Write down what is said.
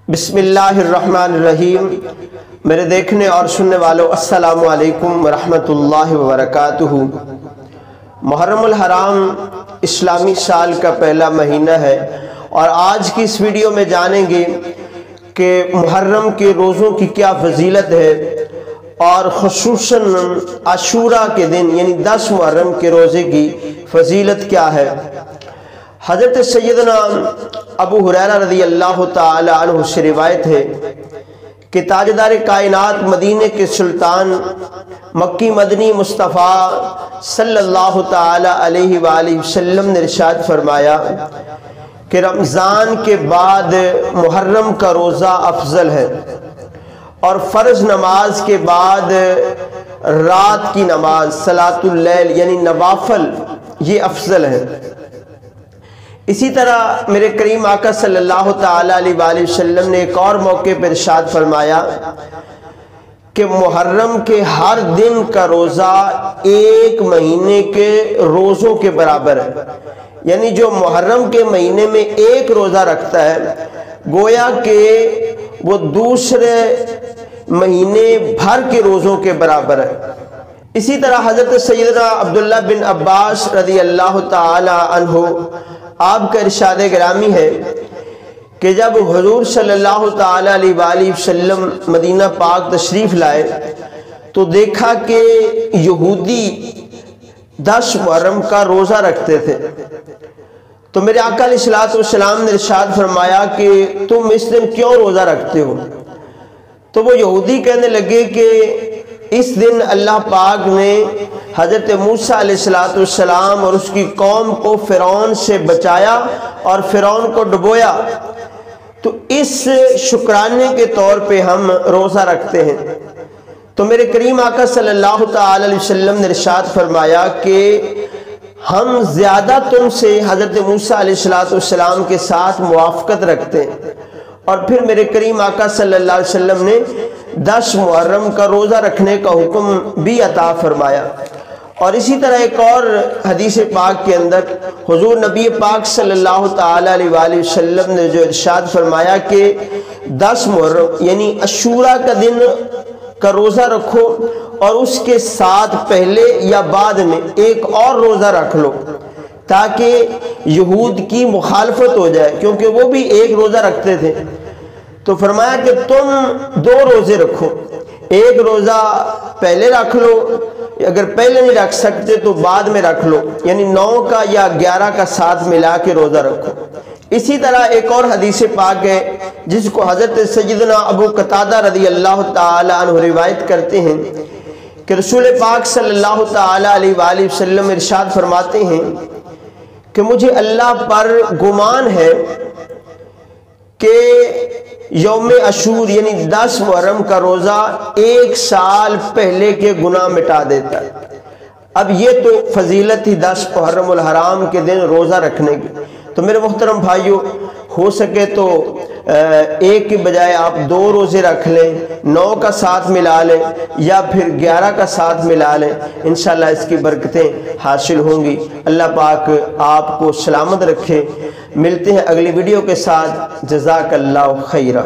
बिस्मिल्लाहिर्रहमानिर्रहीम। मेरे देखने और सुनने वालों अस्सलामु अलैकुम वरहमतुल्लाहि वबरकातुहू। मुहर्रमुल हराम इस्लामी साल का पहला महीना है और आज की इस वीडियो में जानेंगे कि मुहर्रम के रोज़ों की क्या फजीलत है और खुसूसन आशूरा के दिन यानी 10 मुहर्रम के रोज़े की फजीलत क्या है। हज़रत सैयदना अबू हुरैरा रज़ी अल्लाह ताला अन्हु से रिवायत है कि ताजदार कायनात मदीने के सुल्तान मक्की मदनी मुस्तफ़ा सल्लल्लाहु ताला अलैहि वसल्लम ने इरशाद फरमाया कि रमज़ान के बाद मुहर्रम का रोज़ा अफजल है और फ़र्ज नमाज के बाद रात की नमाज सलातुल लैल यानी नवाफल ये अफजल है। इसी तरह मेरे करीम आका सल्लल्लाहु ताला अलैहि वसल्लम ने एक और मौके पर इरशाद फरमाया कि मुहर्रम के हर दिन का रोज़ा एक महीने के रोज़ों के बराबर है। यानी जो मुहर्रम के महीने में एक रोज़ा रखता है गोया के वो दूसरे महीने भर के रोज़ों के बराबर है। इसी तरह हज़रत सैयदना अब्दुल्लाह बिन अब्बास रज़ी अल्लाह ताला अन्हु आपका इरशाद गिरामी है कि जब हुजूर सल्लल्लाहु ताला अलैहि वसल्लम मदीना पाक तशरीफ़ लाए तो देखा कि यहूदी 10 मुहर्रम का रोज़ा रखते थे। तो मेरे आका अलैहिस्सलातु वस्सलाम ने इरशाद फरमाया कि तुम इस दिन क्यों रोज़ा रखते हो। तो वो यहूदी कहने लगे कि इस दिन अल्लाह पाक ने हज़रत मूसा अलैहिस्सलातु वस्सलाम और उसकी कौम को फ़िरौन से बचाया और फ़िरौन को डुबोया, तो इस शुक्राने के तौर पे हम रोज़ा रखते हैं। तो मेरे करीम आका सल्लल्लाहु ताला अलैहि वसल्लम ने इरशाद फरमाया कि हम ज़्यादा तुमसे हज़रत मूसा अलैहिस्सलातु वस्सलाम के साथ मुवाफ़क़त रखते हैं। और फिर मेरे करीम आका सल्लल्लाहु अलैहि वसल्लम ने 10 मुहर्रम का रोज़ा रखने का हुक्म भी अता फरमाया। और इसी तरह एक और हदीस पाक के अंदर हुजूर नबी पाक सल्लल्लाहु ताला अलैहि वसल्लम ने जो इरशाद फरमाया कि 10 मुहर्रम यानी अशूरा का दिन का रोज़ा रखो और उसके साथ पहले या बाद में एक और रोज़ा रख लो ताकि यहूद की मुखालफत हो जाए, क्योंकि वो भी एक रोज़ा रखते थे। तो फरमाया कि तुम 2 रोज़े रखो, एक रोज़ा पहले रख लो, अगर पहले नहीं रख सकते तो बाद में रख लो, यानी 9 का या 11 का साथ मिला के रोज़ा रखो। इसी तरह एक और हदीस पाक है जिसको हज़रत सैयदना अबू कतादा रज़ी अल्लाह ताला अन्हु रिवायत करते हैं कि रसूल पाक सल्लल्लाहु ताला अलैहि वसल्लम इरशाद फरमाते हैं कि मुझे अल्लाह पर गुमान है कि यौम अशूर यानी 10 मुहर्रम का रोज़ा 1 साल पहले के गुनाह मिटा देता है। अब ये तो फजीलत ही 10 मुहर्रमुल हराम के दिन रोज़ा रखने की। तो मेरे मोहतरम भाइयों, हो सके तो एक के बजाय आप 2 रोज़े रख लें, 9 का साथ मिला लें या फिर 11 का साथ मिला लें, इंशाल्लाह इसकी बरकतें हासिल होंगी। अल्लाह पाक आपको सलामत रखे। मिलते हैं अगली वीडियो के साथ। जज़ाकल्लाहु खैरा।